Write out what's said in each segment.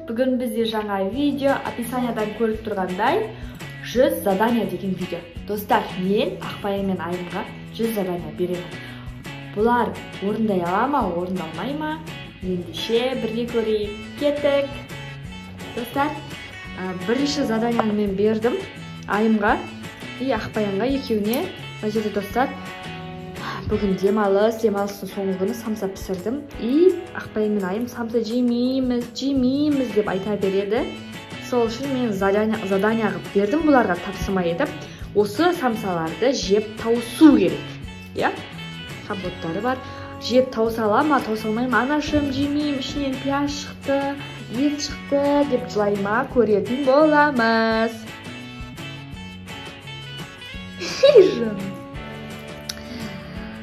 Бүгін бізде жаңа видео, описаниядан көріп тұрғандай 100 задания деген видео. Достар, мен Ақпай мен Айымға 100 задания беремін. Бұлар орындай ала ма, орындалмай ма? Ендеше бірге көрейік. Кеттік. Достар, бірінші заданияны мен бердім Айымға и Ақпайға екеуіне. Мына жерде достар, бүгін демалыстың соңғы күні самса пісірдім. И Ақпай мен Айым самса жемейміз деп айта береді. Сол үшін мен задания қылып бердім бұларға тапсырма етіп. Осы самсаларды жеп тауысу керек. Я? Қаботтары бар. Жеп тауыса ала ма, тауыса алмай ма? Анашым жемеймін, ішінен пияз шықты, ет шықты деп жылай ма, көретін боламыз.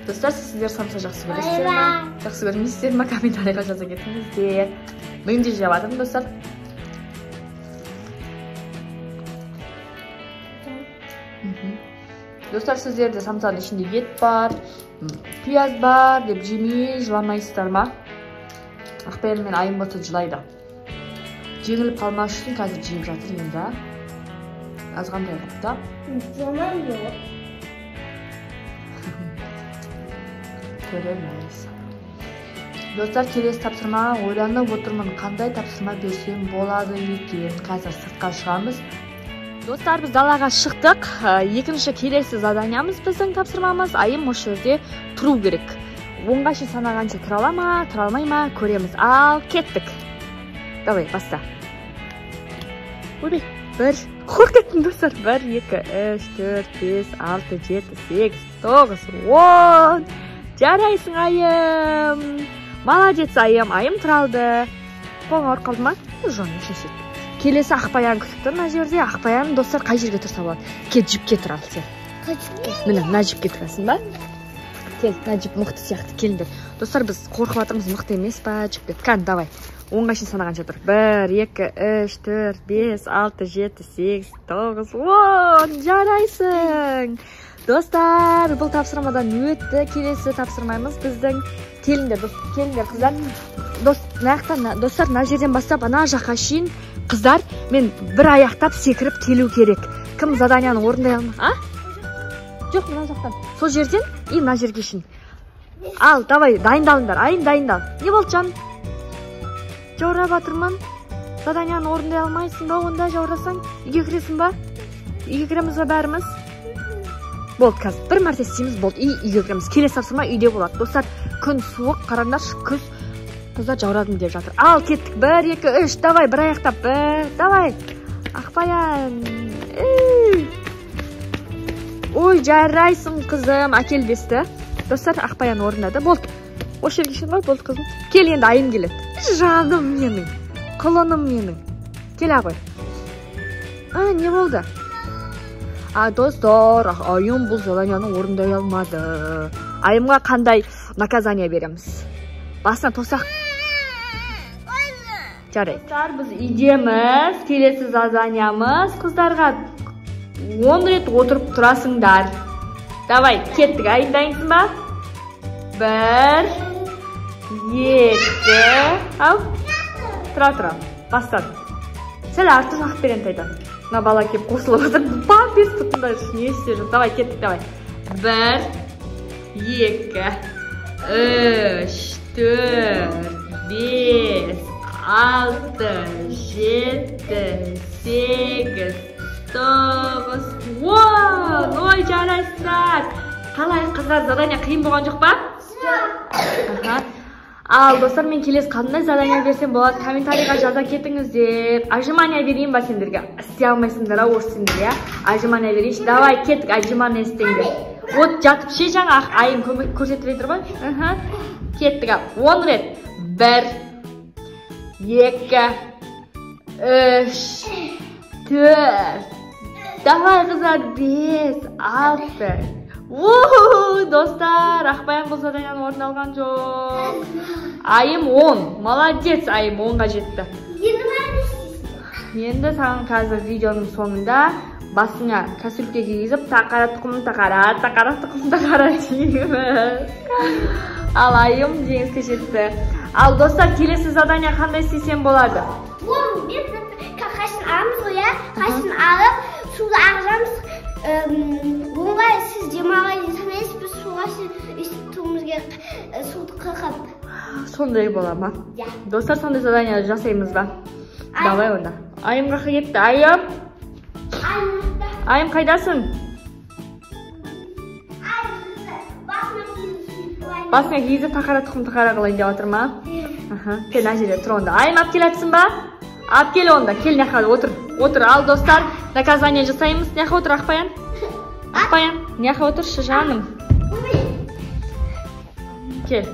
Достар, сіздер самса жақсы көресіздер ме? Жақсы көрмейсіздер ме? Комментарийға жаза кетіңіздер. Мен де жеп жатырмын, достар. Достар, сіздерде самсаның ішінде ет бар, пияз бар деп жемей жыламайсыздар ма? Ақпай мен Айым болса жылайды. Жеңіліп қалмас үшін қазір жеп жатыр енді. Азғандай қылып та. Жаман жоқ. Көреміз. Достар, келесі тапсырма ойланып отырмын, қандай тапсырма берсем болады екен. Қазір сыртқа шығамыз. Достар, біз далаға шықтық. Екінші келесі заданиямыз біздің тапсырмамыз. Айым осы жерде тұру керек. 10-ға шейін санағанша тұра ала ма, тұра алмай ма, көреміз. Ал, кеттік. Давай, баста. Ой, 1. Қорқеттім, достар. 1, 2, 3, 4, 5, 6, 7, 8, 9, 10. Жарайсың, Айым. Молодец, Айым. Айым тұралды. Қолың ауырып қалды ма? Жоны шешет. Келесі Ақпаян күтіпті мына жерде. Ақпаян достар қай жерге тұрса болады? Кел, жіпке тұр ал сен. Міне, мына жіпке тұрасың ба? Кел, мына жіп мықты сияқты, келіңдер. Достар, біз қорқып жатырмыз, мықты емес па жіпке? Кән, давай. 10-ға шейін санағанша тұр. 1, 2, 3, 4, 5, 6, 7, 8, 9, 10. Жарайсың. Достар, бұл тапсырмадан өтті. Келесі тапсырмаймыз біздің. Келіңдер, қыздар. Достар, мына жерден бастап ана жаққа шейін қыздар, мен бір аяқтап секіріп келу керек. Кім заданияны орындай алмақ? А? Жоқ, мына жақтан. Сол жерден и мына жерге шейін. Ал, давай, дайындалыңдар. Айым, дайындал. Не болды, жан? Жаурап жатырмын. Заданияны орындай алмайсың ба? Онда жаурасаң, үйге кіресің ба? Үйге кіреміз ба бәріміз? Болды, қазір бір мәрте істейміз, болды. Үйге кіреміз. Келесі тапсырма үйде болады. Достар, күн суық, қараңдаршы, күз. Қыздар жаурадым деп жатыр. Ал, кеттік. 1, 2, 3, давай, бір аяқтап. Давай. Ақпаян. Ой, жарайсың, қызым. Әкел бесті. Достар, Ақпаян орындады. Болды. Осы жерге шын ғой, болды, қызым. Кел, енді Айым келеді. Жаным менің. Құлыным менің. Кел, ағой. Не болды? Достар, Айым бұл заданияны орындай алмады. Айымға қандай наказание береміз? Басына тосақ. Жарайды. Достар, біз үйдеміз. Келесі заданиямыз. Қыздарға 10 рет отырып тұрасыңдар. Давай, кеттік. Айым, дайынсың ба? 1, 2. Ау. Тұра. Бастан. Сәл арты жақ берен тайдан. Мына бала кеп қосылып отыр. Памперс тұтында не істеп жүр. Давай, кеттік, давай. 1, 2, 3, 4, 5, 6, 7, 8, 9, 10. Ой, жарайсыздар. Қалай, қыздар, задания қиын болған жоқ па? Ал, достар, мен келесі қандай задания берсем болады? Комментарийға жаза кетіңіздер. Отжимания берейін ба сендерге? Істей алмайсыңдар, орыс сендерге. Отжимания берейінші. Давай, кеттік, отжимания істеңдер. От жатып ше жаңа Айым көрсетіп етір ғой. Кеттік, 10 рет. 1, 2, 3, 4. Давай, қыздар, 5, 6. Достар, Ақпаян бұл заданияны орындалған жоқ. Айым 10. Молодец, Айым 10-ға жетті. Енді саған қазір видеоның соңында басыңа кастрюльке кигізіп, тақара тұқым тақара дейміз. Ал Айым жеңіске жетті. Ал достар, келесі задания қандай істесем болады? ya. Kaşını alıp suda ağacağımız. Bunga siz cemağa insanız biz suğa üstümüzge sudu kıkıp. Sonday bolama. Ya. Dostlar sonday zadanya жасаймыз ба? Давай onda. Ayım қақы кетті. Ayım. Ayım қайдасың? Басыңа киізі тақара тұқым тақара қылайын деп жатыр ма? Кел мына жерде тұр онда. Айым алып келатсың ба? Алып кел онда. Кел мына жаққа отыр. Отыр. Ал достар, наказание жасаймыз. Мына жаққа отыр Ақбаян. Ақбаян, мына жаққа отыршы жаным. Кел.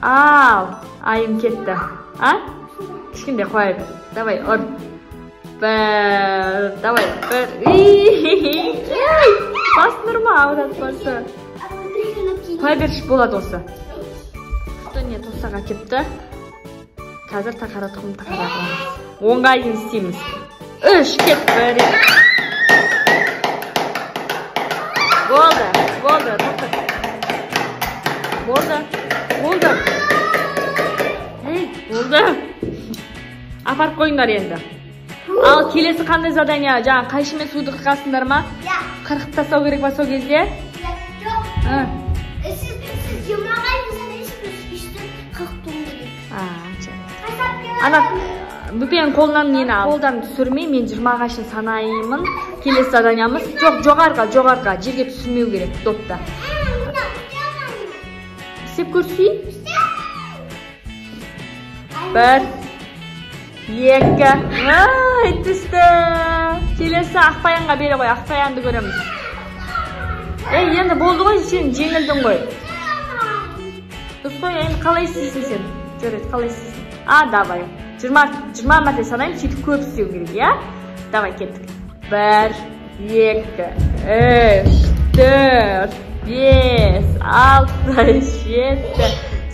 Ал, айым кетті. А? Кішкенде қоя бер. Давай, ұр. Бір, давай, бір. Басындырма, ауратпасы. Қоя берші болады осы. Күтіне тосаға кепті. Қазір тақара тұқым тақара қыламыз. Оңға дейін істейміз. Үш, кет, бір. Болды, болды, тоқтыр. Болды, болды. Болды. Апарып қойыңдар енді. Ал келесі қандай задания? Жаңа қайшымен суды қырқасыңдар ма? Қырқып тастау керек па сол кезде? Жоқ. Siz cemağa insanız biz kıktım dedi. Ана бүпенің қолынан мені қолдан түсірмей мен 20 ағашын санаймын. Келесі заданиямыз жоғарға жерге түсірмеу керек допта. Істеп көрсей? Бір, екі, түсті. Келесі Ақбаянға бере қой, Ақбаянды көреміз. Енді болды ғой, сен жеңілдің ғой. Дұрыс қой, енді қалай істейсің сен? Жүрет, қалай істейсің? Давай. 20 мәрте санайым, сөйтіп көп істеу керек, я? Давай, кеттік. 1, 2, 3, 4, 5, 6, 7,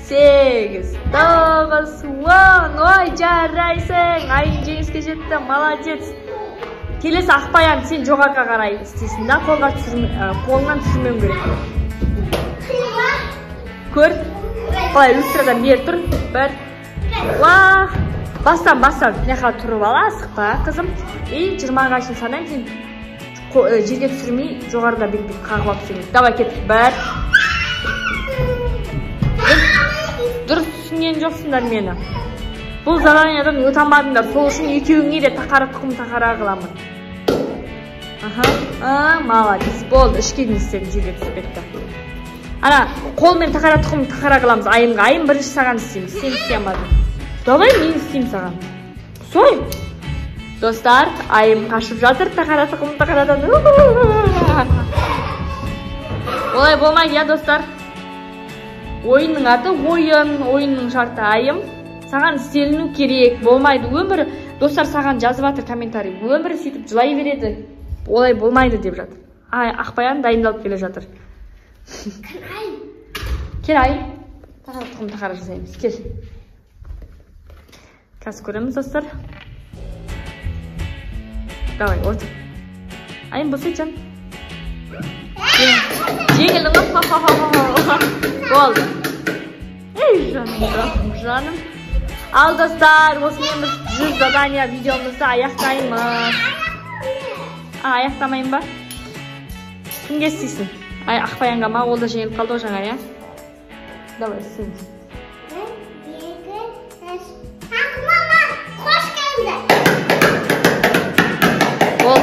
8, 9, 10. Ой, жарайсың. Айың жеңіске жетті, молодец. Келесі Ақбаян, сен жоғарға қарай істейсің да, қолынан түсірмеу керек. Көр. Қалай, люстрадан бер тұр. 1. Бастан, мынақа тұрып ала, асықпа, қызым. 20 ағашын санайым, сен жерге түсірмей, жоғарыда бек-бек қағып алып сен. Давай, кет. 1. Дұрыс түсінген жоқсыңдар мені. Бұл заданиядан өтамадыңдар, сол үшін екеуіңе де тақара тұқым тақара қыламын. Молодец, болды, ішке дейін істедім, жерге түсіп кетті. Ана, қолмен тақара тұқым тақара қыламыз айымға. Айым бірінші саған істейміз, сен істей алмадың. Давай, мен істеймін саған. Сой! Достар, айым қашып жатыр, тақара тұқым тақарадан. Олай болмайды, я, достар. Ойынның аты ойынның шарты айым. Саған істеліну керек, болмайды. Өмір, достар саған жазып жатыр комментарий. Өмір сөйтіп жылай береді. Олай болмайды деп жатыр. Ақбаян дайындалып келе жатыр. Кел айым. Тақара тұқым тақара жасаймыз. Кел. Қазір көреміз, достар. Давай, отыр. Айым босай жан. Жеңілдің ғой. Болды. Жаным. Ал достар, осымен біз 100 задания видеомызды аяқтаймыз. Аяқтамайын ба? Кімге істейсің? Ақбаянға ма? Ол да жеңіліп қалды ғой жаңа, я? Давай, істейміз.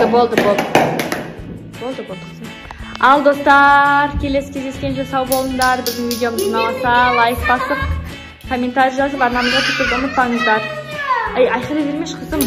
Болды. Ал достар, келесі кездескенше сау болыңдар. Біздің видеомызды ұнаса, лайк басып, комментарий жазып, арнамызға тіркелуді ұмытпаңыздар. Айқайлай бермеші қызым.